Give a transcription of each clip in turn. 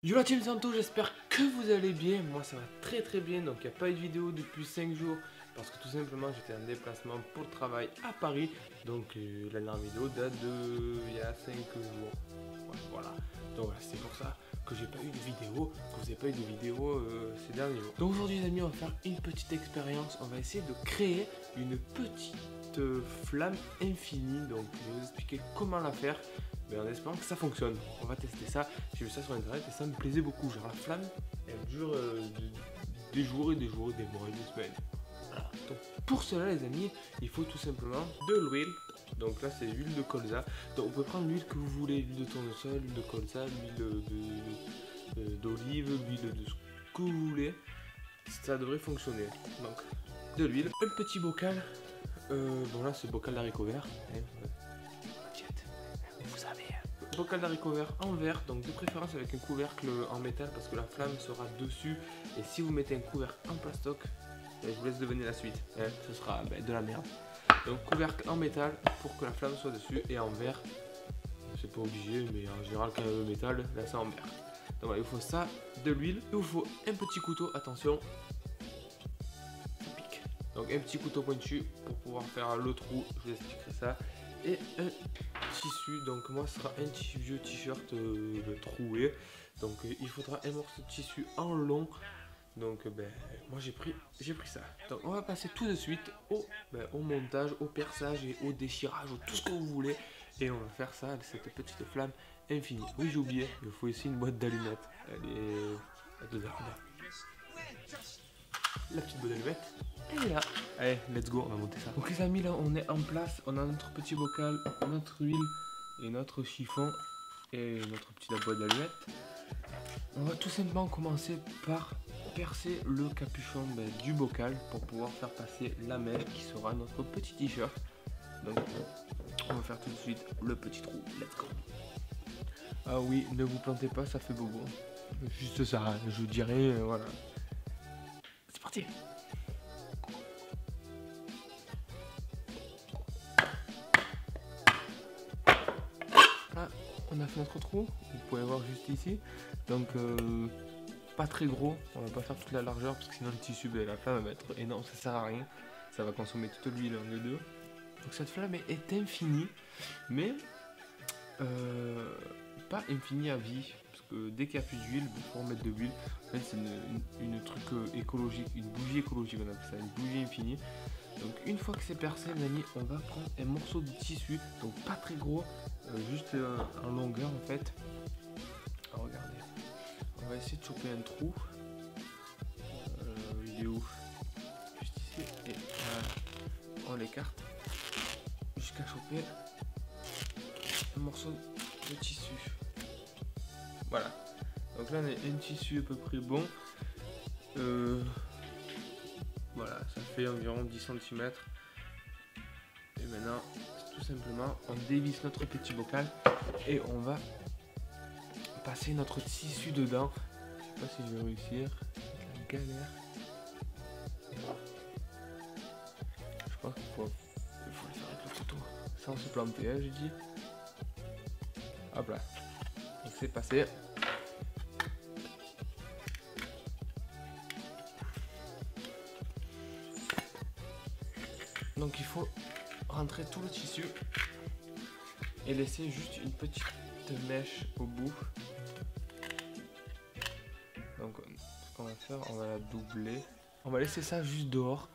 Yo la team Santo, j'espère que vous allez bien. Moi ça va très très bien. Donc il n'y a pas eu de vidéo depuis 5 jours parce que tout simplement j'étais en déplacement pour le travail à Paris. Donc la dernière vidéo date de il y a 5 jours. Ouais, voilà. Donc voilà, c'est pour ça que j'ai pas eu de vidéo, que vous n'avez pas eu de vidéo ces derniers jours. Donc aujourd'hui les amis, on va faire une petite expérience. On va essayer de créer une petite flamme infinie. Donc je vais vous expliquer comment la faire. Mais en espérant que ça fonctionne. On va tester ça. J'ai vu ça sur internet et ça me plaisait beaucoup. Genre la flamme, elle dure des jours et des jours et des mois et des semaines. Voilà. Donc pour cela les amis, il faut tout simplement de l'huile. Donc là c'est l'huile de colza. Donc vous pouvez prendre l'huile que vous voulez, l'huile de tournesol, l'huile de colza, l'huile d'olive, l'huile de ce que vous voulez. Ça devrait fonctionner. Donc de l'huile, un petit bocal. Bon là c'est bocal d'haricots verts. Vous savez, bocal d'haricots verts en verre, donc de préférence avec un couvercle en métal parce que la flamme sera dessus. Et si vous mettez un couvercle en plastoc, je vous laisse deviner la suite, hein, ce sera de la merde. Donc couvercle en métal pour que la flamme soit dessus, et en verre, c'est pas obligé, mais en général quand il y a le métal, là c'est en verre. Donc voilà, il vous faut ça, de l'huile, il vous faut un petit couteau, attention, ça pique. Donc un petit couteau pointu pour pouvoir faire le trou, je vous expliquerai ça. Et un tissu, donc moi ce sera un vieux t-shirt troué, donc il faudra un morceau de tissu en long. Donc moi j'ai pris ça. Donc on va passer tout de suite au montage, au perçage et au déchirage, tout ce que vous voulez, et on va faire ça, cette petite flamme infinie. Oui, j'ai oublié, il faut ici une boîte d'allumettes. Elle est là. La petite boîte d'allumettes, elle est là. Allez, let's go, on va monter ça. Donc les amis, là on est en place, on a notre petit bocal, notre huile et notre chiffon et notre petite boîte d'allumettes. On va tout simplement commencer par percer le capuchon du bocal pour pouvoir faire passer la mèche qui sera notre petit t-shirt. Donc on va faire tout de suite le petit trou, let's go. Ah oui, ne vous plantez pas, ça fait bobo. Juste ça, je dirais, voilà. C'est parti. Là, on a fait notre trou, vous pouvez voir juste ici. Donc pas très gros, on va pas faire toute la largeur parce que sinon le tissu, la flamme va être énorme, ça sert à rien. Ça va consommer toute l'huile en deux. Donc cette flamme est infinie, mais pas infinie à vie. Parce que dès qu'il n'y a plus d'huile, il faut remettre de l'huile. En fait c'est une truc écologique, une bougie écologique, on appelle ça, une bougie infinie. Donc une fois que c'est percé les amis, on va prendre un morceau de tissu, donc pas très gros, juste en longueur en fait. Alors, regardez. On va essayer de choper un trou. Il est où? Juste ici. Et on l'écarte jusqu'à choper un morceau de tissu. Voilà. Donc là on a un tissu à peu près bon. Voilà, ça fait environ 10 cm. Et maintenant, tout simplement, on dévisse notre petit bocal et on va passer notre tissu dedans. Je sais pas si je vais réussir, c'est la galère. Je pense qu'il faut le faire avec le couteau sans se planter, hein, j'ai dit. Hop là, donc c'est passé. Donc il faut rentrer tout le tissu et laisser juste une petite mèche au bout. Donc ce qu'on va faire, on va la doubler. On va laisser ça juste dehors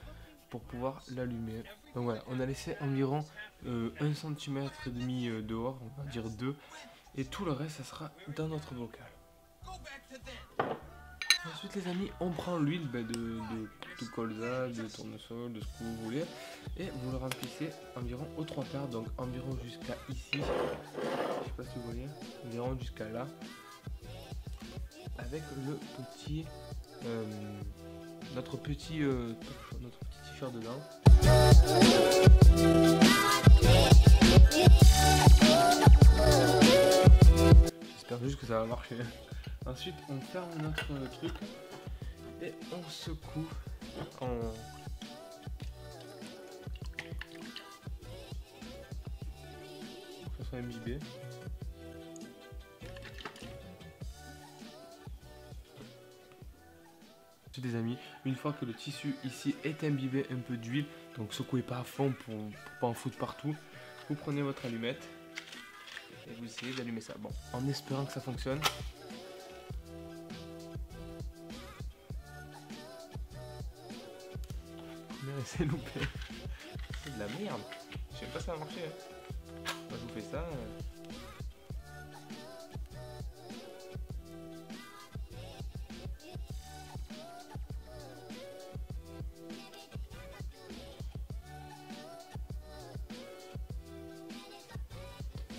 pour pouvoir l'allumer. Donc voilà, on a laissé environ 1,5 cm dehors, on va dire 2. Et tout le reste, ça sera dans notre bocal. Ensuite les amis, on prend l'huile de colza, de tournesol, de ce que vous voulez. Et vous le remplissez environ aux 3/4, donc environ jusqu'à ici. Je sais pas si vous voyez, environ jusqu'à là. Avec le petit notre petit t-shirt dedans. J'espère juste que ça va marcher. Ensuite on ferme notre truc et on secoue pour que ça soit imbibé. Des amis, une fois que le tissu ici est imbibé un peu d'huile, donc secouez pas à fond pour pas en foutre partout, vous prenez votre allumette et vous essayez d'allumer ça. Bon, en espérant que ça fonctionne. Mais c'est loupé. C'est de la merde. Je sais pas si ça va marcher. Moi je vous fais ça.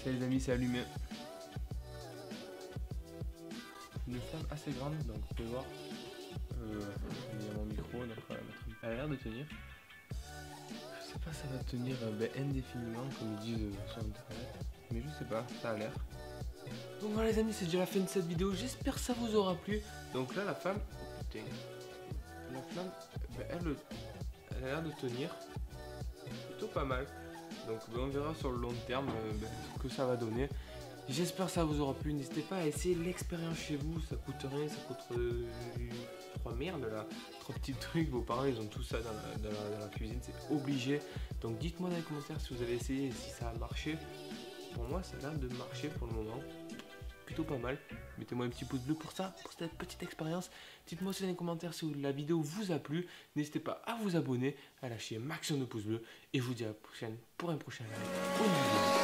Ça les amis, c'est allumé. Une flamme assez grande, donc vous pouvez voir. Il y a mon micro, donc on va mettre. Elle a l'air de tenir. Je sais pas si ça va tenir indéfiniment comme ils disent sur internet. Mais je sais pas, ça a l'air. Donc voilà les amis, c'est déjà la fin de cette vidéo. J'espère que ça vous aura plu. Donc là la flamme. Oh putain. La flamme, elle a l'air de tenir. Plutôt pas mal. Donc on verra sur le long terme ce que ça va donner. J'espère que ça vous aura plu. N'hésitez pas à essayer l'expérience chez vous. Ça coûte rien, ça coûte 3 merdes là. 3 petits trucs. Vos parents ils ont tout ça dans la cuisine. C'est obligé. Donc dites-moi dans les commentaires si vous avez essayé et si ça a marché. Pour moi ça a l'air de marcher pour le moment. Plutôt pas mal. Mettez-moi un petit pouce bleu pour ça, pour cette petite expérience. Dites-moi aussi dans les commentaires si la vidéo vous a plu. N'hésitez pas à vous abonner, à lâcher un maximum de pouces bleus. Et je vous dis à la prochaine pour un prochain live.